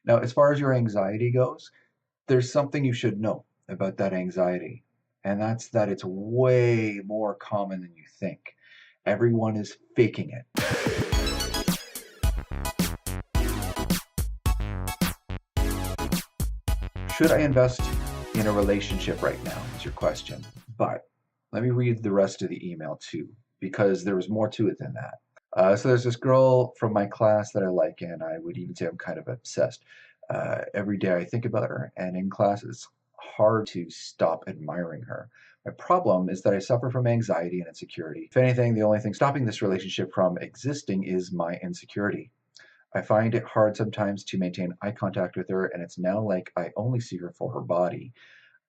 Now, as far as your anxiety goes, there's something you should know about that anxiety, and that's that it's way more common than you think. Everyone is faking it. Should I invest in a relationship right now is your question. But let me read the rest of the email too, because there was more to it than that. So there's this girl from my class that I like, and I would even say I'm kind of obsessed. Every day I think about her, and in class it's hard to stop admiring her. My problem is that I suffer from anxiety and insecurity. If anything, the only thing stopping this relationship from existing is my insecurity. I find it hard sometimes to maintain eye contact with her, and it's now like I only see her for her body.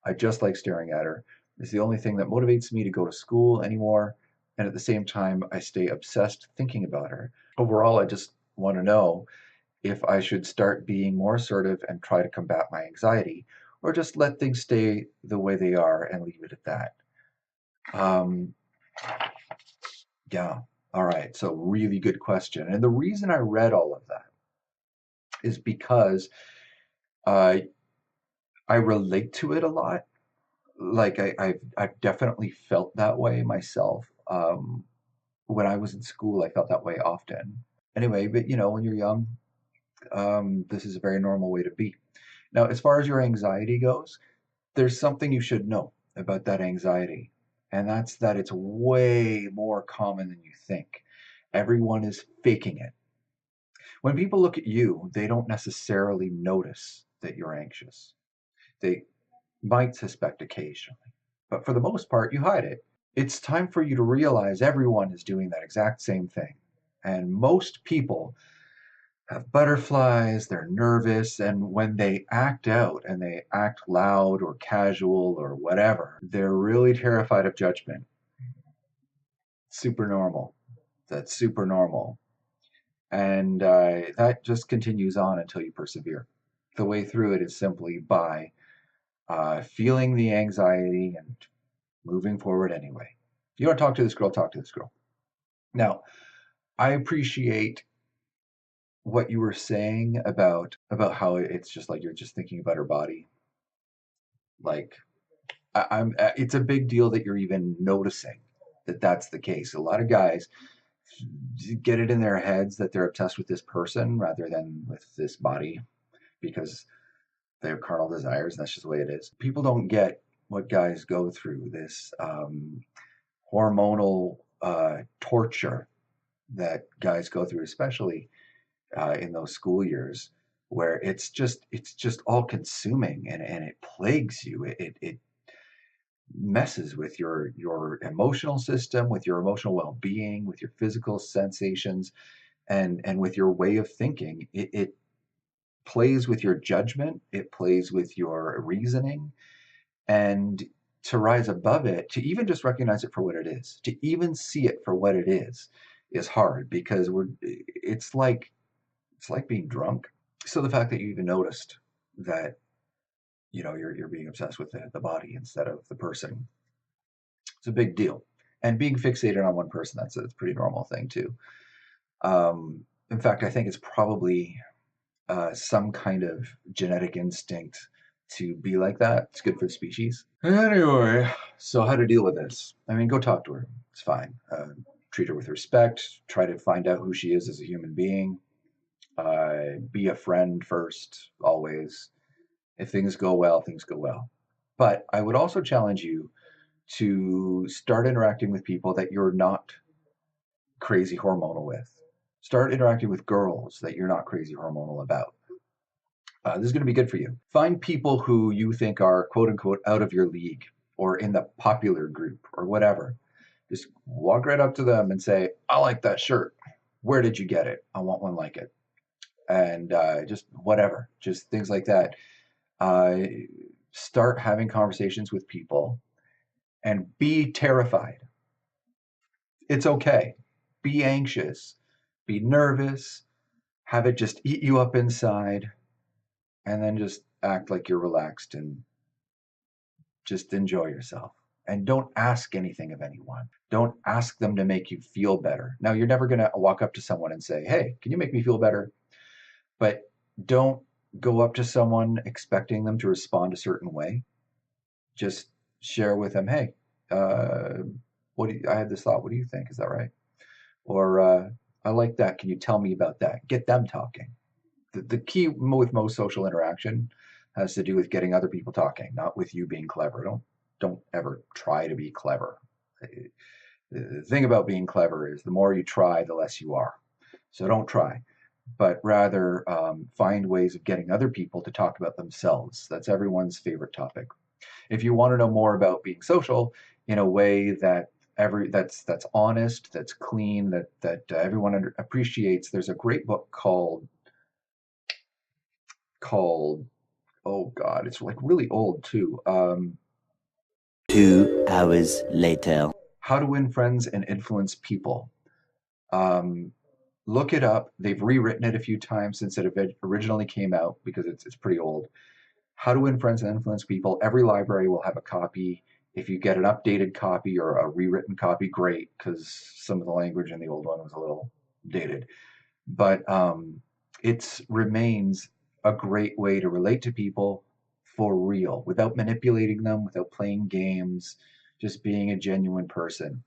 I just like staring at her. It's the only thing that motivates me to go to school anymore, and at the same time, I stay obsessed thinking about her. Overall, I just want to know if I should start being more assertive and try to combat my anxiety, or just let things stay the way they are and leave it at that. Um, yeah, all right. So, really good question. And the reason I read all of that is because uh, I relate to it a lot. Like I've definitely felt that way myself. When I was in school, I felt that way often. Anyway, but when you're young, this is a very normal way to be. Now, as far as your anxiety goes, there's something you should know about that anxiety, and that's that it's way more common than you think. Everyone is faking it. When people look at you, they don't necessarily notice that you're anxious. They might suspect occasionally, but for the most part, you hide it. It's time for you to realize everyone is doing that exact same thing. And most people have butterflies, they're nervous, and when they act out and they act loud or casual or whatever, they're really terrified of judgment. Super normal. That's super normal. And that just continues on until you persevere. The way through it is simply by feeling the anxiety and moving forward anyway. If you want to talk to this girl, talk to this girl. Now, I appreciate what you were saying about how it's just like you're just thinking about her body. Like I'm, it's a big deal that you're even noticing that that's the case. A lot of guys get it in their heads that they're obsessed with this person rather than with this body because they have carnal desires. And that's just the way it is. People don't get what guys go through this hormonal torture that guys go through, especially in those school years, where it's just all consuming and it plagues you. It messes with your emotional system, with your emotional well-being, with your physical sensations, and with your way of thinking. It plays with your judgment. It plays with your reasoning, and to rise above it, to even just recognize it for what it is, to even see it for what it is hard because it's like being drunk. So the fact that you even noticed that you're being obsessed with the body instead of the person, it's a big deal. And being fixated on one person, that's a pretty normal thing too. In fact, I think it's probably some kind of genetic instinct to be like that. It's good for the species. Anyway, so how to deal with this? I mean, go talk to her. It's fine. Treat her with respect. Try to find out who she is as a human being. Be a friend first, always. If things go well, things go well. But I would also challenge you to start interacting with people that you're not crazy hormonal with. Start interacting with girls that you're not crazy hormonal about. This is going to be good for you. Find people who you think are quote unquote out of your league or in the popular group or whatever. Just walk right up to them and say, I like that shirt. Where did you get it? I want one like it. And just whatever, just things like that. Uh, Start having conversations with people and be terrified. It's okay. Be anxious, be nervous, have it just eat you up inside, and then just act like you're relaxed and just enjoy yourself. And don't ask anything of anyone. Don't ask them to make you feel better. Now, you're never going to walk up to someone and say, hey, can you make me feel better? But don't go up to someone expecting them to respond a certain way. Just share with them, hey, uh, I had this thought. What do you think? Is that right? Or I like that. Can you tell me about that? Get them talking. The key with most social interaction has to do with getting other people talking, not with you being clever. Don't ever try to be clever. The thing about being clever is the more you try, the less you are. So don't try, but rather find ways of getting other people to talk about themselves. That's everyone's favorite topic. If you want to know more about being social in a way that that's honest, that's clean, that everyone appreciates, there's a great book called oh god, it's like really old too. 2 hours later. How to Win Friends and Influence People. Um, Look it up. They've rewritten it a few times since it originally came out because it's pretty old. How to Win Friends and Influence People. Every library will have a copy. If you get an updated copy or a rewritten copy, great, because some of the language in the old one was a little dated. But it remains a great way to relate to people for real, without manipulating them, without playing games, just being a genuine person.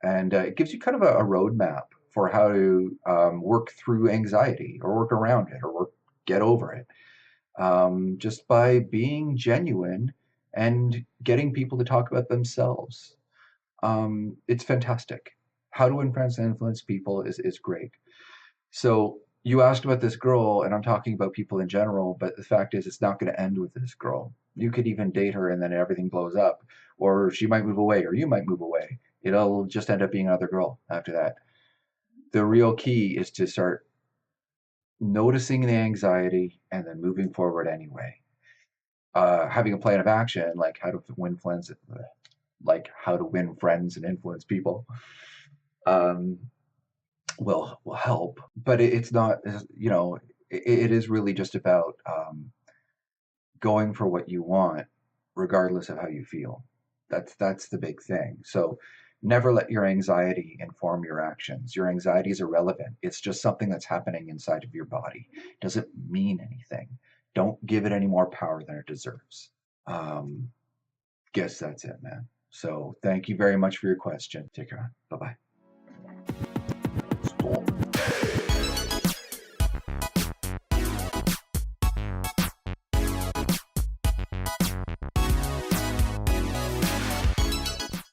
And it gives you kind of a roadmap for how to work through anxiety or work around it or get over it, just by being genuine and getting people to talk about themselves. It's fantastic. How to Win Friends and Influence People is great. So you asked about this girl, and I'm talking about people in general, but the fact is, it's not going to end with this girl. You could even date her and then everything blows up, or she might move away, or you might move away. It'll just end up being another girl after that. The real key is to start noticing the anxiety and then moving forward anyway. Having a plan of action, like how to win friends and influence people, um, will help. But it's not, it is really just about going for what you want, regardless of how you feel. That's the big thing. So never let your anxiety inform your actions. Your anxiety is irrelevant. It's just something that's happening inside of your body. It doesn't mean anything. Don't give it any more power than it deserves. Um, Guess that's it, man. So thank you very much for your question. Take care. Bye bye.